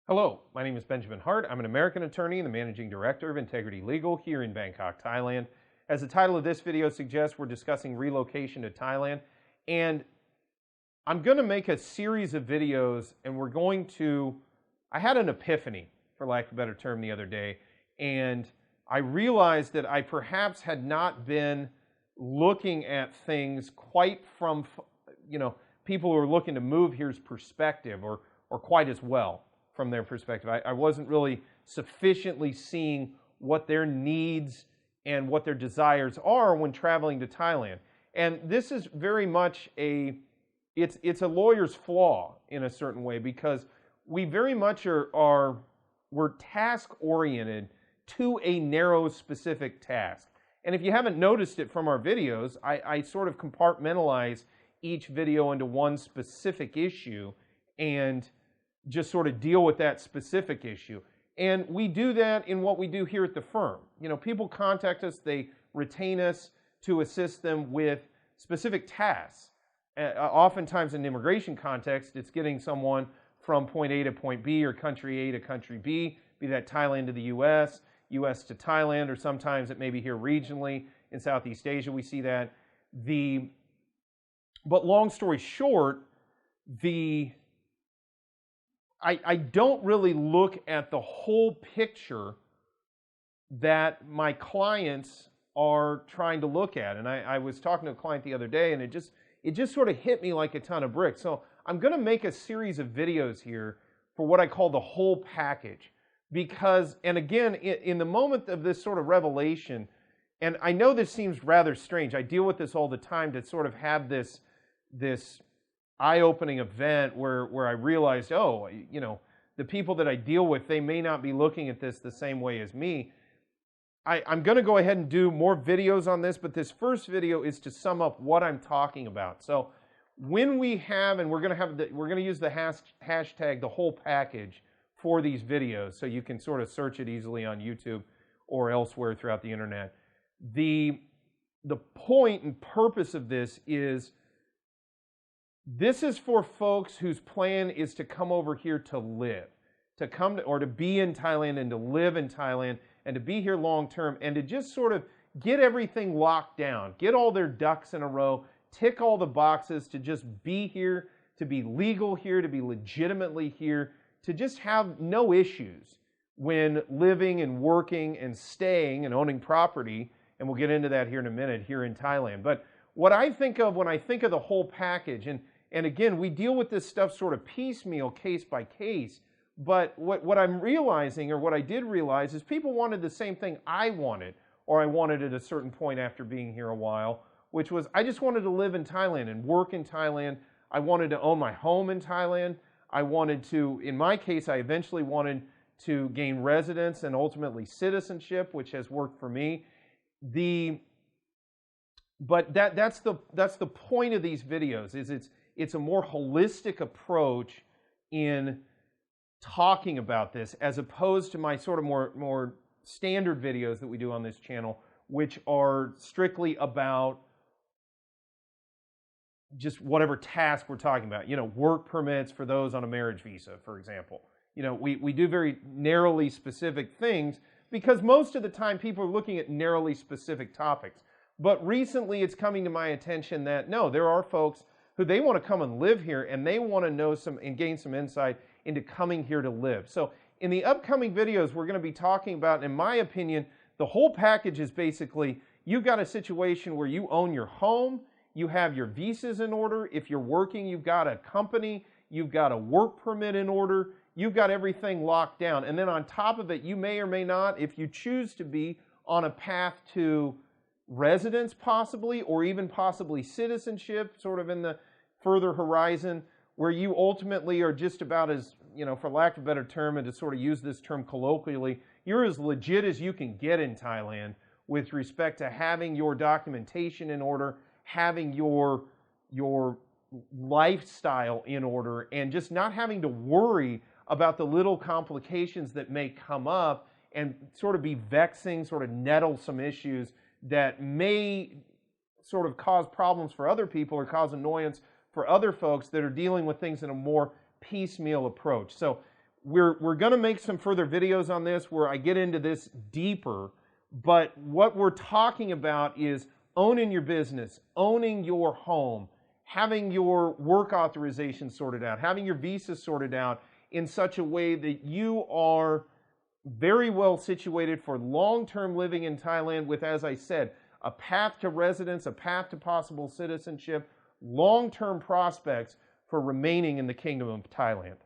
Hello, my name is Benjamin Hart. I'm an American attorney and the managing director of Integrity Legal here in Bangkok, Thailand. As the title of this video suggests, we're discussing relocation to Thailand. And I'm going to make a series of videos and I had an epiphany, for lack of a better term, the other day. And I realized that I perhaps had not been looking at things quite from, people who are looking to move here's perspective or quite as well from their perspective. I wasn't really sufficiently seeing what their needs and what their desires are when traveling to Thailand. And this is very much it's a lawyer's flaw in a certain way, because we very much we're task oriented to a narrow specific task. And if you haven't noticed it from our videos, I sort of compartmentalize each video into one specific issue and just sort of deal with that specific issue. And we do that in what we do here at the firm. People contact us, they retain us to assist them with specific tasks. Oftentimes in an immigration context, it's getting someone from point A to point B, or country A to country B, be that Thailand to the US, US to Thailand, or sometimes it may be here regionally in Southeast Asia we see that. But long story short, I don't really look at the whole picture that my clients are trying to look at. And I was talking to a client the other day, and it just sort of hit me like a ton of bricks. So I'm going to make a series of videos here for what I call the whole package. Because, and again, in the moment of this sort of revelation, and I know this seems rather strange, I deal with this all the time, to sort of have this eye-opening event where I realized, the people that I deal with, they may not be looking at this the same way as me. I'm going to go ahead and do more videos on this, but this first video is to sum up what I'm talking about. So when we have, and we're going to use the hashtag the whole package for these videos, so you can sort of search it easily on YouTube or elsewhere throughout the internet. The point and purpose of this is for folks whose plan is to come over here to live, or to be in Thailand and to live in Thailand and to be here long term, and to just sort of get everything locked down, get all their ducks in a row, tick all the boxes to just be here, to be legal here, to be legitimately here, to just have no issues when living and working and staying and owning property, and we'll get into that here in a minute, here in Thailand. But what I think of when I think of the whole package, and again, we deal with this stuff sort of piecemeal, case by case, but what I'm realizing, or what I did realize, is people wanted the same thing I wanted, or I wanted at a certain point after being here a while, which was I just wanted to live in Thailand and work in Thailand. I wanted to own my home in Thailand. I wanted to, in my case, I eventually wanted to gain residence and ultimately citizenship, which has worked for me. But that's the point of these videos, is it's a more holistic approach in talking about this, as opposed to my sort of more standard videos that we do on this channel, which are strictly about just whatever task we're talking about. Work permits for those on a marriage visa, for example. We do very narrowly specific things, because most of the time people are looking at narrowly specific topics. But recently it's coming to my attention that no, there are folks who they want to come and live here, and they want to know and gain some insight into coming here to live. So in the upcoming videos, we're going to be talking about, in my opinion, the whole package is basically, you've got a situation where you own your home, you have your visas in order. If you're working, you've got a company, you've got a work permit in order, you've got everything locked down. And then on top of it, you may or may not, if you choose to be, on a path to residence possibly, or even possibly citizenship, sort of in the further horizon, where you ultimately are just about as, for lack of a better term, and to sort of use this term colloquially, you're as legit as you can get in Thailand with respect to having your documentation in order, having your lifestyle in order, and just not having to worry about the little complications that may come up and sort of be vexing, sort of nettlesome issues that may sort of cause problems for other people or cause annoyance for other folks that are dealing with things in a more piecemeal approach. So we're going to make some further videos on this where I get into this deeper, but what we're talking about is owning your business, owning your home, having your work authorization sorted out, having your visa sorted out in such a way that you are very well situated for long-term living in Thailand with, as I said, a path to residence, a path to possible citizenship, long-term prospects for remaining in the Kingdom of Thailand.